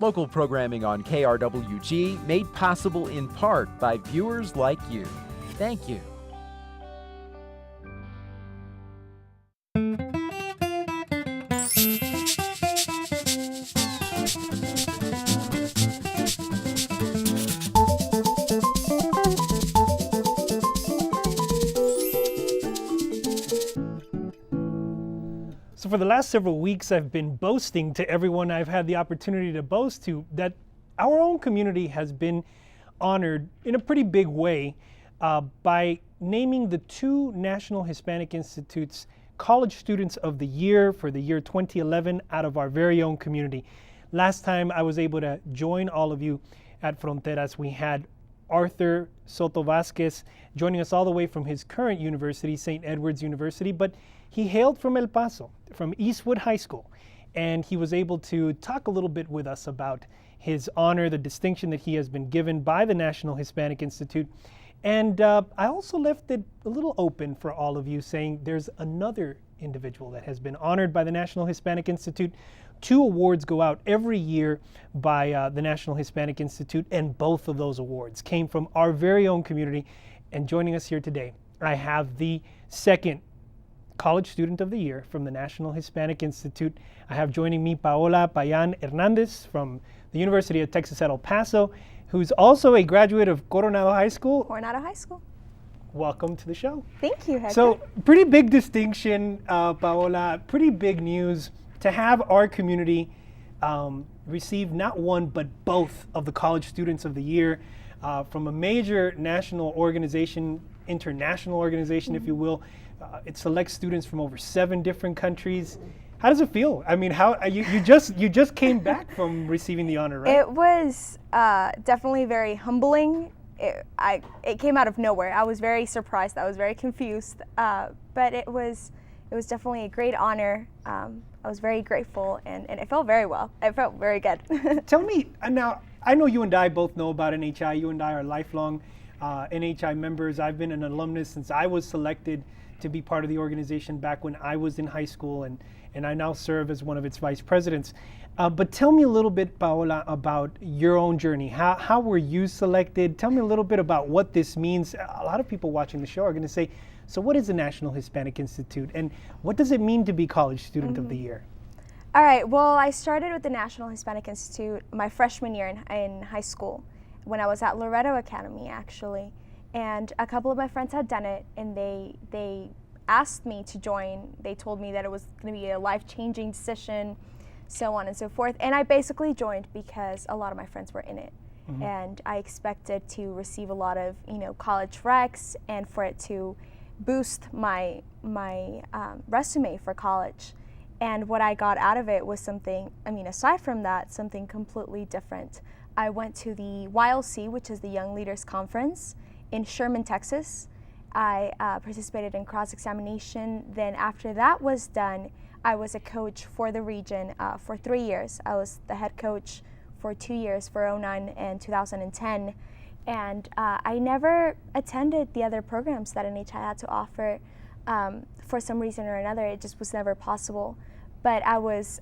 Local programming on KRWG made possible in part by viewers like you. Thank you. So for the last several weeks, I've been boasting to everyone I've had the opportunity to boast to that our own community has been honored in a pretty big way by naming the two National Hispanic Institute's College Students of the Year for the year 2011 out of our very own community. Last time I was able to join all of you at Fronteras, we had Arthur Soto Vasquez joining us all the way from his current university, St. Edward's University, but he hailed from El Paso, from Eastwood High School, and he was able to talk a little bit with us about his honor, the distinction that he has been given by the National Hispanic Institute. And I also left it a little open for all of you, saying there's another individual that has been honored by the National Hispanic Institute. 2 awards go out every year by the National Hispanic Institute, and both of those awards came from our very own community. And joining us here today, I have the second College Student of the Year from the National Hispanic Institute. I have joining me Paola Payan Hernandez from the University of Texas at El Paso, who's also a graduate of Coronado High School. Coronado High School. Welcome to the show. Thank you, Hector. So, pretty big distinction, Paola, pretty big news to have our community receive not one, but both of the College Students of the Year from a major national organization, international organization, if you will. It selects students from over 7 different countries. How does it feel? I mean, how you just came back from receiving the honor, right? It was definitely very humbling. It came out of nowhere. I was very surprised. I was very confused. But it was definitely a great honor. I was very grateful, and it felt very well. It felt very good. Tell me, now, I know you and I both know about NHI. You and I are lifelong NHI members. I've been an alumnus since I was selected to be part of the organization back when I was in high school, and I now serve as one of its vice presidents. But tell me a little bit, Paola, about your own journey. How were you selected? Tell me a little bit about what this means. A lot of people watching the show are going to say, so what is the National Hispanic Institute, and what does it mean to be College Student of the Year? All right, well, I started with the National Hispanic Institute my freshman year in high school, when I was at Loretto Academy, actually. And a couple of my friends had done it, and they asked me to join. They told me that it was going to be a life-changing decision, so on and so forth. And I basically joined because a lot of my friends were in it. Mm-hmm. And I expected to receive a lot of, college recs, and for it to boost my resume for college. And what I got out of it was something, aside from that, something completely different. I went to the YLC, which is the Young Leaders Conference, in Sherman, Texas. I participated in cross-examination. Then after that was done, I was a coach for the region for 3 years. I was the head coach for 2 years, for 2009 and 2010. And I never attended the other programs that NHI had to offer. For some reason or another, it just was never possible. But I was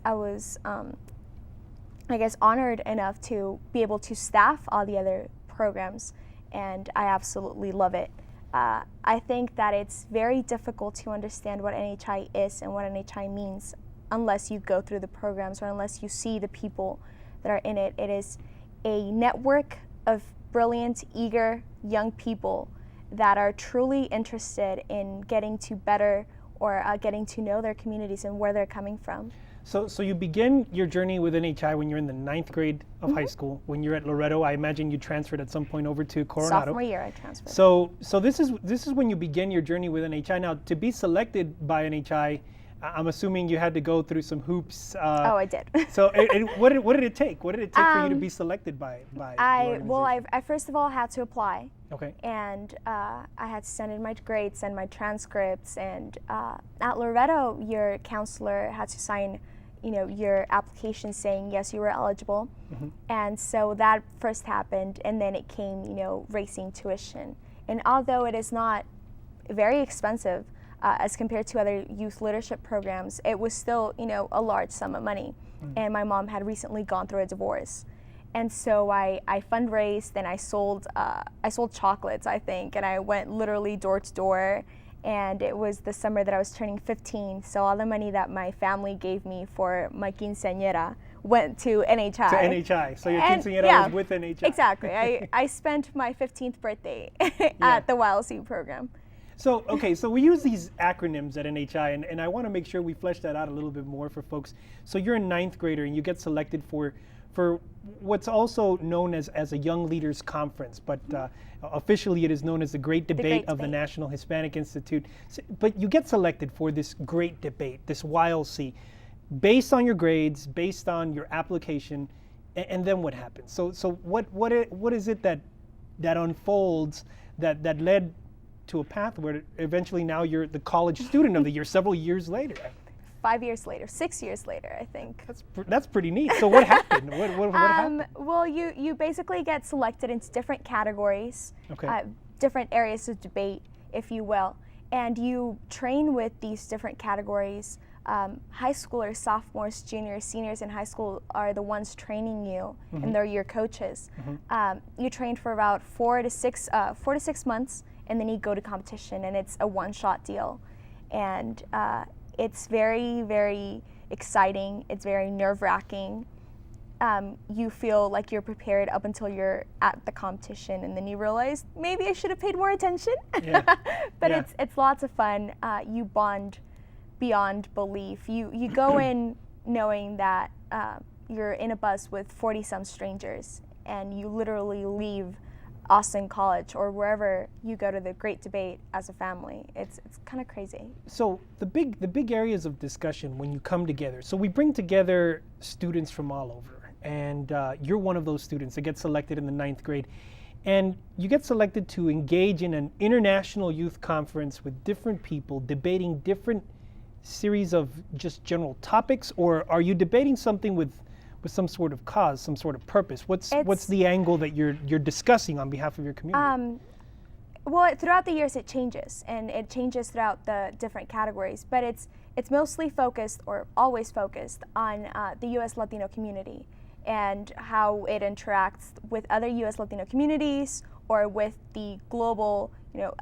honored enough to be able to staff all the other programs, and I absolutely love it. I think that it's very difficult to understand what NHI is and what NHI means unless you go through the programs or unless you see the people that are in it. It is a network of brilliant, eager young people that are truly interested in getting to better or getting to know their communities and where they're coming from. So you begin your journey with NHI when you're in the 9th grade of high school. When you're at Loretto, I imagine you transferred at some point over to Coronado. Sophomore year, I transferred. So this is when you begin your journey with NHI. Now, to be selected by NHI, I'm assuming you had to go through some hoops. Oh, I did. So what did it take? What did it take for you to be selected by the organization? I first of all had to apply. Okay. And I had to send in my grades and my transcripts. And at Loretto, your counselor had to sign, your application saying yes, you were eligible. Mm-hmm. And so that first happened, and then it came, racing tuition. And although it is not very expensive as compared to other youth leadership programs, it was still, a large sum of money. and my mom had recently gone through a divorce. And so I fundraised and I sold chocolates, I think, and I went literally door to door. And it was the summer that I was turning 15, so all the money that my family gave me for my quinceañera went to NHI. To NHI, so your quinceañera was with NHI. Exactly. I spent my 15th birthday at the YLC program. So, okay, so we use these acronyms at NHI, and I want to make sure we flesh that out a little bit more for folks. So you're a ninth grader, and you get selected for what's also known as a Young Leaders Conference, but officially it is known as the Great Debate of the National Hispanic Institute. But you get selected for this great debate, this YLC, based on your grades, based on your application, and then what happens? So what is it that unfolds that led to a path where eventually now you're the college student of the year several years later? 5 years later, 6 years later, I think. That's pretty neat. So what happened? What happened? Well, you basically get selected into different categories, different areas of debate, if you will, and you train with these different categories. High schoolers, sophomores, juniors, seniors in high school are the ones training you, and they're your coaches. You train for about 4 to 6 months, and then you go to competition, and it's a one-shot deal, and it's very, very exciting. It's very nerve-wracking. You feel like you're prepared up until you're at the competition, and then you realize maybe I should have paid more attention. But it's lots of fun. You bond beyond belief. You go in knowing that you're in a bus with 40-some strangers, and you literally leave Austin College or wherever you go to the Great Debate as a family. It's kind of crazy. So the big areas of discussion when you come together. So we bring together students from all over, and you're one of those students that gets selected in the ninth grade, and you get selected to engage in an international youth conference with different people debating different series of just general topics, or are you debating something with some sort of cause, some sort of purpose? What's the angle that you're discussing on behalf of your community? Well, throughout the years it changes, and it changes throughout the different categories, but it's mostly focused, or always focused, on the U.S. Latino community and how it interacts with other U.S. Latino communities or with the global,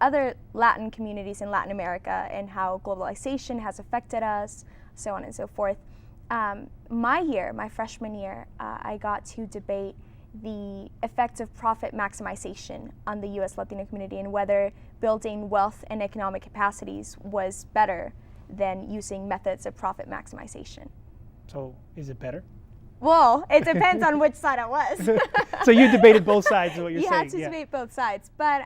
other Latin communities in Latin America, and how globalization has affected us, so on and so forth. My freshman year, I got to debate the effect of profit maximization on the U.S. Latino community, and whether building wealth and economic capacities was better than using methods of profit maximization. So is it better? Well, it depends on which side it was. So you debated both sides is what you're saying. You had to debate both sides. But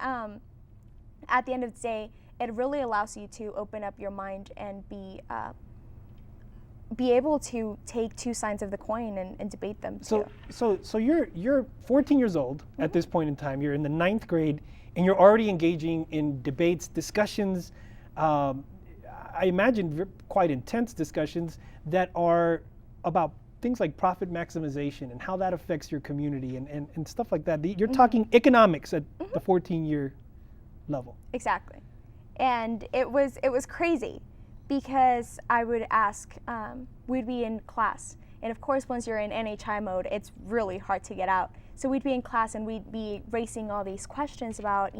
at the end of the day, it really allows you to open up your mind and be able to take two sides of the coin and debate them too. So you're 14 years old at this point in time. You're in the ninth grade, and you're already engaging in debates, discussions. I imagine quite intense discussions that are about things like profit maximization and how that affects your community and stuff like that. You're talking economics at the 14-year level. Exactly, and it was crazy. Because I would ask, we'd be in class, and of course once you're in NHI mode, it's really hard to get out. So we'd be in class and we'd be racing all these questions about,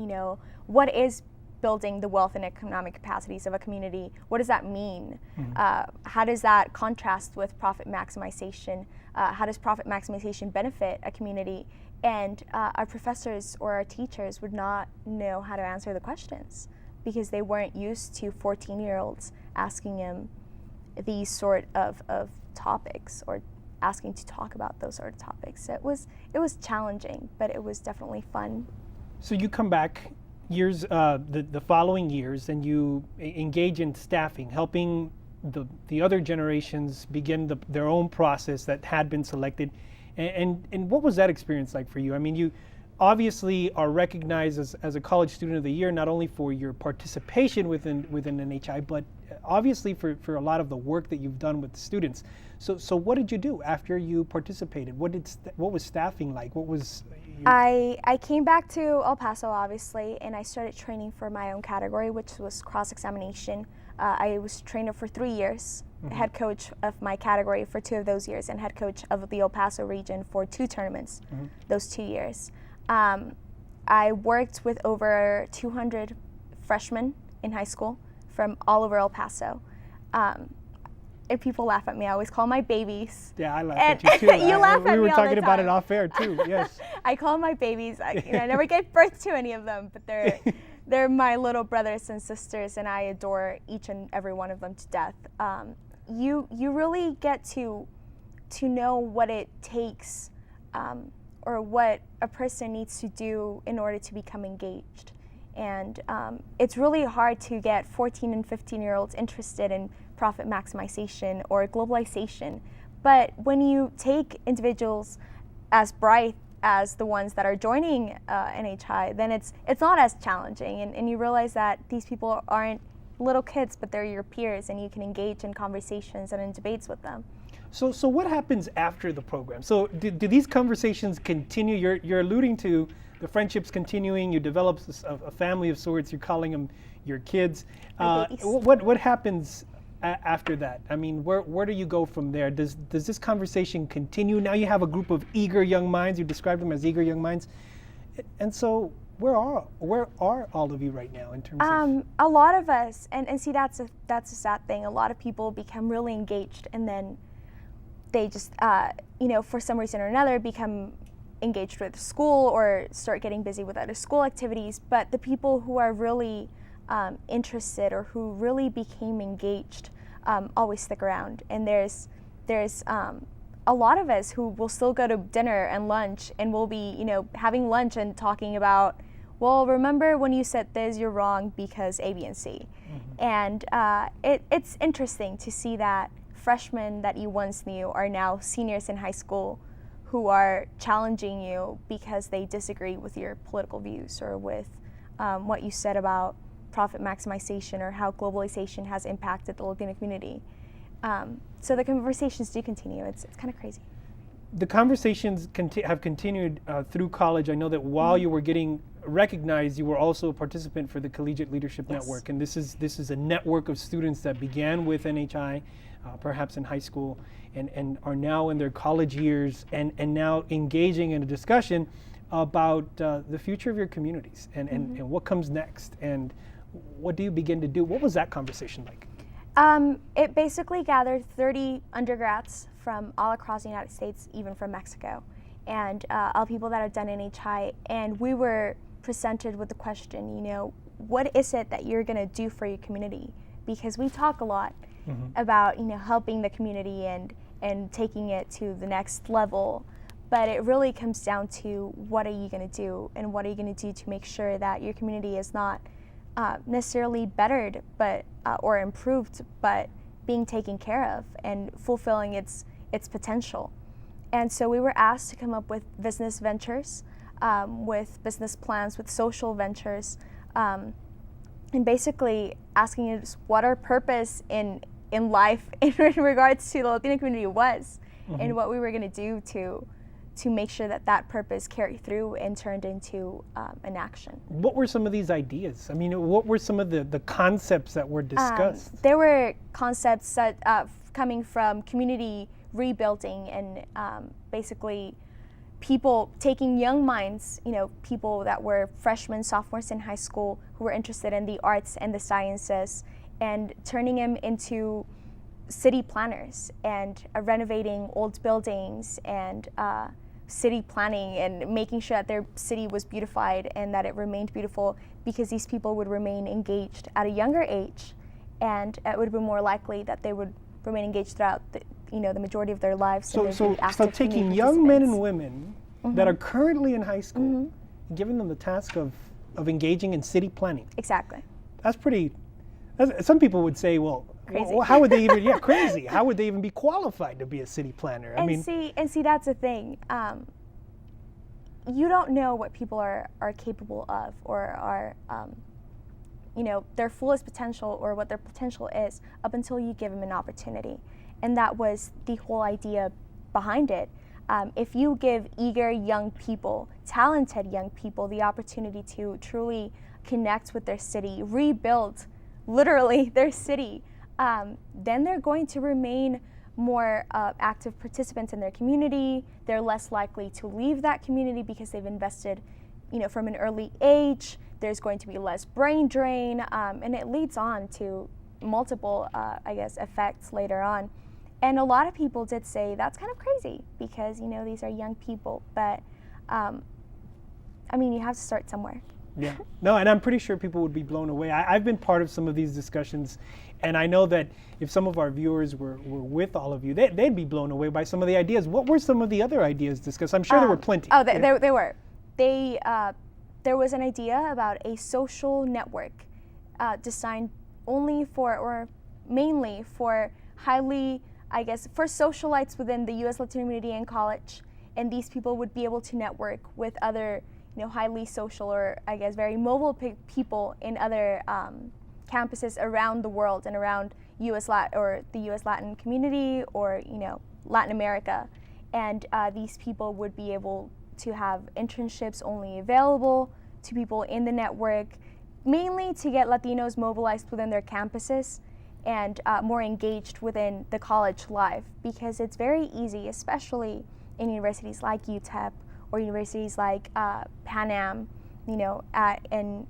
what is building the wealth and economic capacities of a community? What does that mean? How does that contrast with profit maximization? How does profit maximization benefit a community? And our professors or our teachers would not know how to answer the questions, because they weren't used to 14-year-olds asking him these sort of topics, or asking to talk about those sort of topics. It was challenging, but it was definitely fun. So you come back years, the following years, and you engage in staffing, helping the other generations begin their own process that had been selected. And what was that experience like for you? I mean, you obviously are recognized as a College Student of the Year, not only for your participation within NHI, but obviously for a lot of the work that you've done with students. So what did you do after you participated? What was staffing like? What was I came back to El Paso, obviously, and I started training for my own category, which was cross-examination I was trainer for 3 years, head coach of my category for 2 of those years, and head coach of the El Paso region for 2 tournaments those 2 years. I worked with over 200 freshmen in high school from all over El Paso. And people laugh at me. I always call my babies. Yeah, I laugh at you too. You laugh at me We were all talking the about it time. off air too. Yes. I call them my babies. I never gave birth to any of them, but they're my little brothers and sisters, and I adore each and every one of them to death. You really get to know what it takes, or what a person needs to do in order to become engaged. And it's really hard to get 14 and 15-year-olds interested in profit maximization or globalization. But when you take individuals as bright as the ones that are joining NHI, then it's not as challenging, and you realize that these people aren't little kids, but they're your peers, and you can engage in conversations and in debates with them. So what happens after the program? So do these conversations continue? You're alluding to the friendships continuing. You develop a family of sorts. You're calling them your kids. What happens after that? I mean, where do you go from there? Does this conversation continue? Now you have a group of eager young minds. You describe them as eager young minds. And so where are all of you right now in terms of? A lot of us, and see, that's a sad thing. A lot of people become really engaged, and then they just, for some reason or another, become engaged with school or start getting busy with other school activities. But the people who are really interested or who really became engaged always stick around. And there's a lot of us who will still go to dinner and lunch, and we'll be having lunch and talking about, well, remember when you said this, you're wrong because A, B, and C. And it's interesting to see that freshmen that you once knew are now seniors in high school who are challenging you because they disagree with your political views or with what you said about profit maximization or how globalization has impacted the Latino community. So the conversations do continue. It's kind of crazy. The conversations have continued through college. I know that while you were getting recognized, you were also a participant for the Collegiate Leadership Network, and this is a network of students that began with NHI, perhaps in high school, and are now in their college years, and now engaging in a discussion about the future of your communities and what comes next, and what do you begin to do? What was that conversation like? It basically gathered 30 undergrads from all across the United States, even from Mexico, and all people that have done NHI, and we were presented with the question, what is it that you're going to do for your community? Because we talk a lot about, helping the community and taking it to the next level, but it really comes down to what are you going to do, and what are you going to do to make sure that your community is not necessarily bettered, but or improved, but being taken care of and fulfilling its potential. And so we were asked to come up with business ventures, with business plans, with social ventures, and basically asking us what our purpose in life in regards to the Latino community was, and what we were going to do to make sure that purpose carried through and turned into an action. What were some of these ideas? I mean, what were some of the concepts that were discussed? There were concepts that coming from community rebuilding and basically people taking young minds, people that were freshmen, sophomores in high school who were interested in the arts and the sciences, and turning them into city planners and renovating old buildings and city planning and making sure that their city was beautified and that it remained beautiful, because these people would remain engaged at a younger age, and it would be more likely that they would remain engaged throughout the majority of their lives. So taking young men and women that are currently in high school, and giving them the task of engaging in city planning. Exactly. That's pretty. Some people would say, well, crazy. How would they even? Crazy. How would they even be qualified to be a city planner? See, that's the thing. You don't know what people are capable of, or are, their fullest potential, or what their potential is, up until you give them an opportunity. And that was the whole idea behind it. If you give eager young people, talented young people, the opportunity to truly connect with their city, rebuild literally their city, then they're going to remain more active participants in their community. They're less likely to leave that community because they've invested, from an early age. There's going to be less brain drain, and it leads on to multiple, effects later on. And a lot of people did say that's kind of crazy because, these are young people. But, you have to start somewhere. Yeah. No, and I'm pretty sure people would be blown away. I've been part of some of these discussions, and I know that if some of our viewers were with all of you, they'd be blown away by some of the ideas. What were some of the other ideas discussed? I'm sure there were plenty. Oh, they were. There was an idea about a social network designed only for, or mainly for highly, for socialites within the U.S. Latino community in college. And these people would be able to network with other, highly social or very mobile people in other campuses around the world and around the U.S. Latin community or, Latin America. And these people would be able to have internships only available to people in the network, mainly to get Latinos mobilized within their campuses and more engaged within the college life, because it's very easy, especially in universities like UTEP or universities like Pan Am, or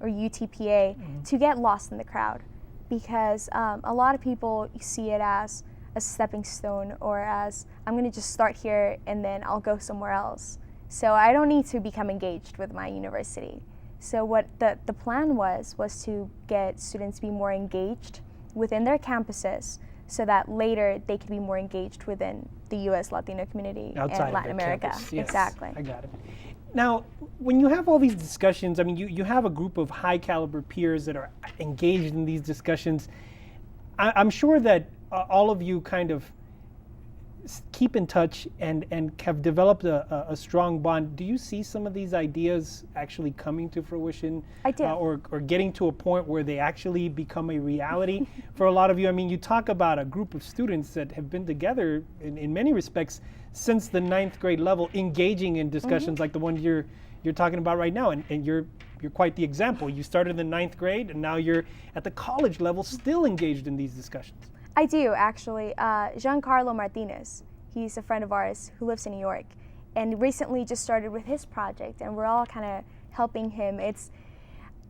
UTPA, to get lost in the crowd, because a lot of people see it as a stepping stone or as, I'm going to just start here and then I'll go somewhere else. So I don't need to become engaged with my university. So what the plan was to get students to be more engaged within their campuses so that later they could be more engaged within the U.S. Latino community outside and Latin America. Campus. Yes, exactly. I got it. Now, when you have all these discussions, you have a group of high caliber peers that are engaged in these discussions. I'm sure that all of you kind of keep in touch and have developed a strong bond. Do you see some of these ideas actually coming to fruition? I do. Or getting to a point where they actually become a reality for a lot of you? You talk about a group of students that have been together in many respects since the 9th grade level, engaging in discussions like the one you're talking about right now, and you're quite the example. You started in the 9th grade and now you're at the college level still engaged in these discussions. I do, actually. Giancarlo Martinez, he's a friend of ours who lives in New York, and recently just started with his project, and we're all kind of helping him.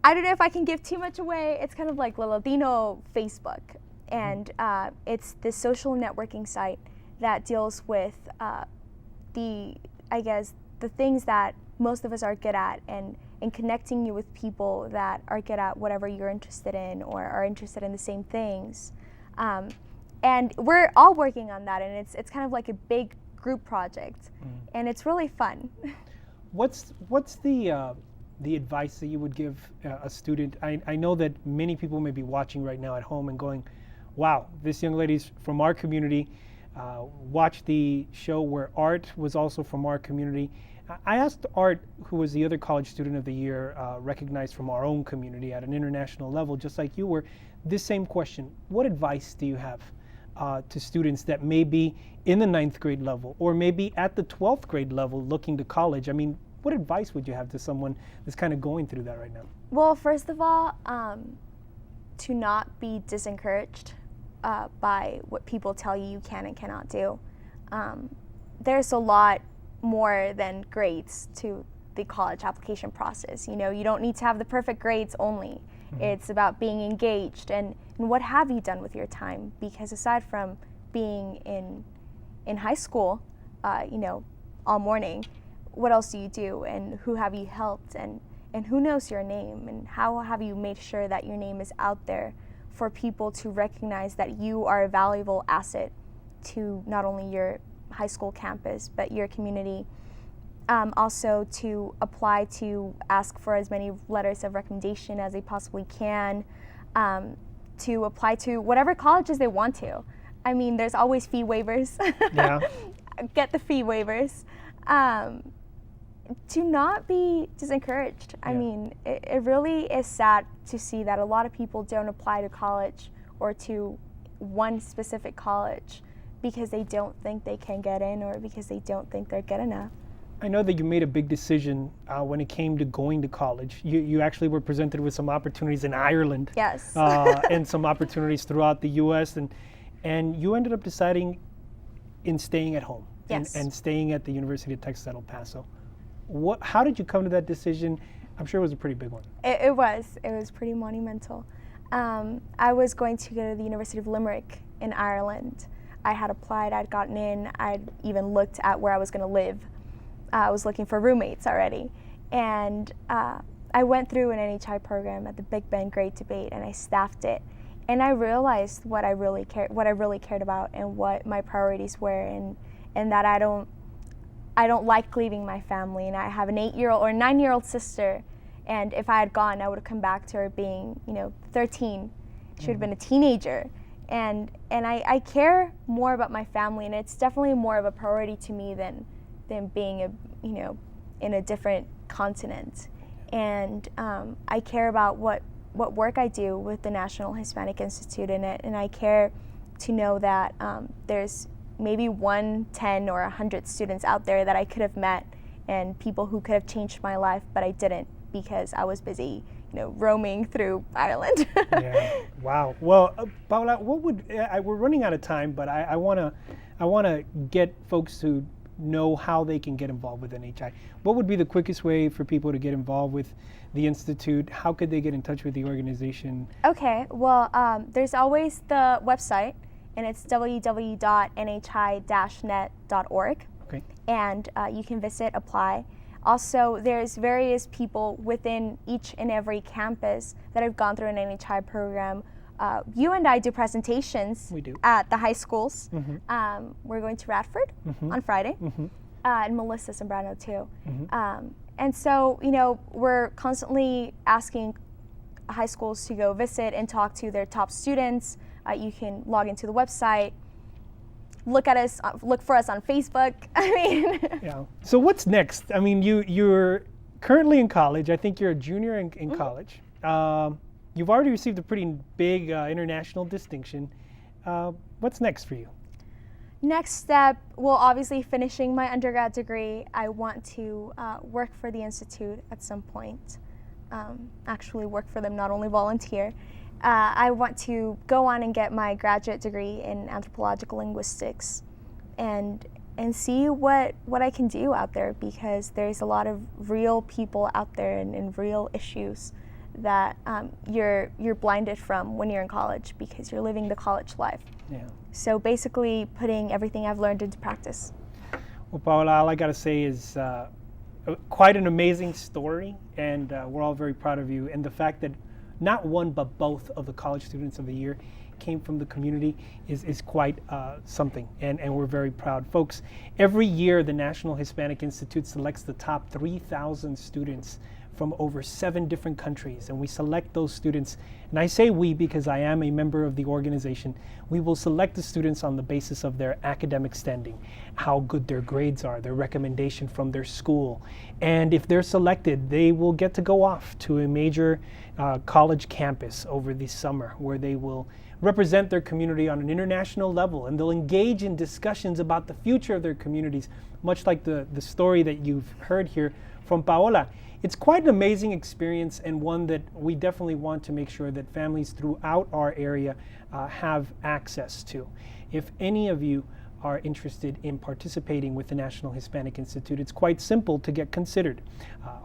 I don't know if I can give too much away. It's kind of like the Latino Facebook, and it's this social networking site that deals with the things that most of us are good at, and connecting you with people that are good at whatever you're interested in or are interested in the same things. And we're all working on that, and it's kind of like a big group project, and it's really fun. What's the advice that you would give a student? I know that many people may be watching right now at home and going, wow, this young lady's from our community. Watched the show where Art was also from our community. I asked Art, who was the other college student of the year, recognized from our own community at an international level, just like you were, this same question. What advice do you have to students that may be in the 9th grade level or maybe at the 12th grade level looking to college? What advice would you have to someone that's kind of going through that right now? Well, first of all, to not be disencouraged by what people tell you can and cannot do. There's a lot more than grades to the college application process. You don't need to have the perfect grades only. It's about being engaged and what have you done with your time, because aside from being in high school, all morning, what else do you do, and who have you helped, and who knows your name, and how have you made sure that your name is out there for people to recognize that you are a valuable asset to not only your high school campus but your community. Also to apply to ask for as many letters of recommendation as they possibly can, to apply to whatever colleges they want to. There's always fee waivers. Yeah. Get the fee waivers. To not be disencouraged. It really is sad to see that a lot of people don't apply to college or to one specific college because they don't think they can get in or because they don't think they're good enough. I know that you made a big decision when it came to going to college. You actually were presented with some opportunities in Ireland. Yes. And some opportunities throughout the U.S. And you ended up deciding in staying at home. Yes. And staying at the University of Texas at El Paso. How did you come to that decision? I'm sure it was a pretty big one. It was pretty monumental. I was going to go to the University of Limerick in Ireland. I had applied, I'd gotten in, I'd even looked at where I was going to live. I was looking for roommates already. And I went through an NHI program at the Big Bend Great Debate, and I staffed it. And I realized what I really cared about and what my priorities were, and that I don't like leaving my family. And I have an 8-year-old or 9-year-old sister, and if I had gone, I would have come back to her being, 13. She would have been a teenager. And I care more about my family, and it's definitely more of a priority to me than being in a different continent. And I care about what work I do with the National Hispanic Institute in it, and I care to know that there's maybe 1, 10, or 100 students out there that I could have met, and people who could have changed my life, but I didn't because I was busy roaming through Ireland. Yeah. Wow. Well, Paola, we're running out of time, but I wanna get folks to know how they can get involved with NHI. What would be the quickest way for people to get involved with the Institute? How could they get in touch with the organization? Okay. Well, there's always the website, and it's www.nhi-net.org. Okay. And you can visit, apply. Also, there's various people within each and every campus that have gone through an NHI program. You and I do presentations at the high schools. Mm-hmm. We're going to Radford on Friday, and Melissa Zambrano too. And so, we're constantly asking high schools to go visit and talk to their top students. You can log into the website, look for us on Facebook. I mean. Yeah. So what's next? I mean, you're currently in college. I think you're a junior in college. You've already received a pretty big international distinction. What's next for you? Next step, well, obviously finishing my undergrad degree. I want to work for the Institute at some point. Actually work for them, not only volunteer. I want to go on and get my graduate degree in anthropological linguistics and see what I can do out there, because there's a lot of real people out there and real issues that you're blinded from when you're in college because you're living the college life. Yeah. So basically putting everything I've learned into practice. Well, Paola, all I got to say is quite an amazing story, and we're all very proud of you. And the fact that not one but both of the College Students of the Year came from the community is quite something, and we're very proud. Folks, every year the National Hispanic Institute selects the top 3,000 students from over 7 different countries, and we select those students, and I say we because I am a member of the organization. We will select the students on the basis of their academic standing, how good their grades are, their recommendation from their school, and if they're selected, they will get to go off to a major college campus over the summer where they will represent their community on an international level, and they'll engage in discussions about the future of their communities, much like the story that you've heard here from Paola. It's quite an amazing experience, and one that we definitely want to make sure that families throughout our area have access to. If any of you are interested in participating with the National Hispanic Institute, it's quite simple to get considered.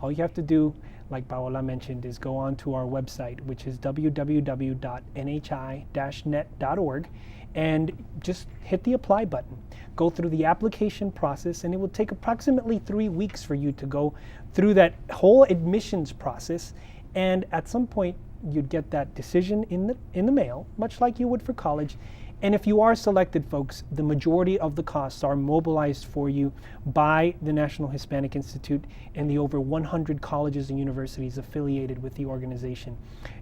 All you have to do, like Paola mentioned, is go on to our website, which is www.nhi-net.org, and just hit the apply button. Go through the application process, and it will take approximately 3 weeks for you to go through that whole admissions process, and at some point you'd get that decision in the mail, much like you would for college. And if you are selected, folks, the majority of the costs are mobilized for you by the National Hispanic Institute and the over 100 colleges and universities affiliated with the organization.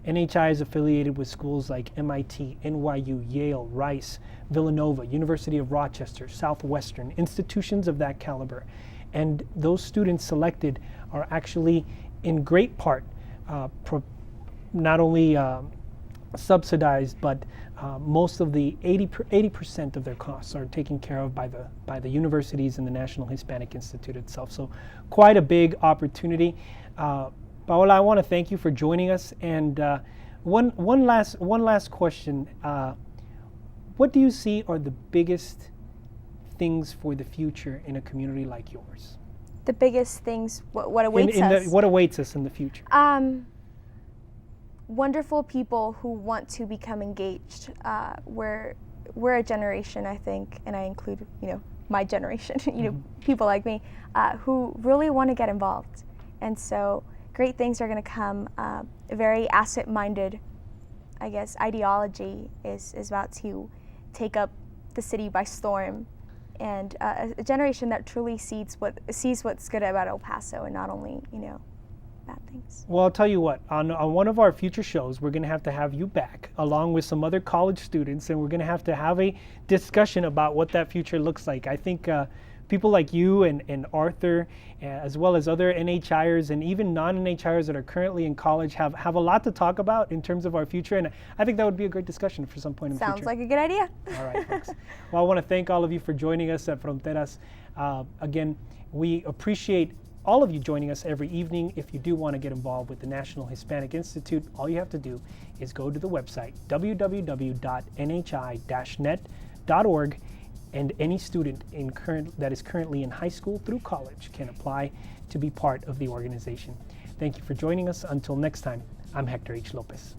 NHI is affiliated with schools like MIT, NYU, Yale, Rice, Villanova, University of Rochester, Southwestern, institutions of that caliber. And those students selected are actually in great part not only subsidized, but most of the 80% of their costs are taken care of by the universities and the National Hispanic Institute itself. So quite a big opportunity. Paola, I want to thank you for joining us. And one last question. What do you see are the biggest things for the future in a community like yours? The biggest things, what awaits us? What awaits us in the future? Wonderful people who want to become engaged. We're a generation, I think, and I include, my generation, people like me, who really want to get involved. And so great things are going to come. A very asset-minded, I guess, ideology is about to take up the city by storm. And a generation that truly sees what's good about El Paso and not only, bad things. Well, I'll tell you what, on one of our future shows, we're going to have you back along with some other college students, and we're going to have a discussion about what that future looks like. I think people like you and Arthur, as well as other NHIers and even non-NHIers that are currently in college have a lot to talk about in terms of our future, and I think that would be a great discussion for some point in the future. Sounds like a good idea. All right, folks. Well, I want to thank all of you for joining us at Fronteras. Again, we appreciate all of you joining us every evening. If you do want to get involved with the National Hispanic Institute, all you have to do is go to the website, www.nhi-net.org, and any student that is currently in high school through college can apply to be part of the organization. Thank you for joining us. Until next time, I'm Hector H. Lopez.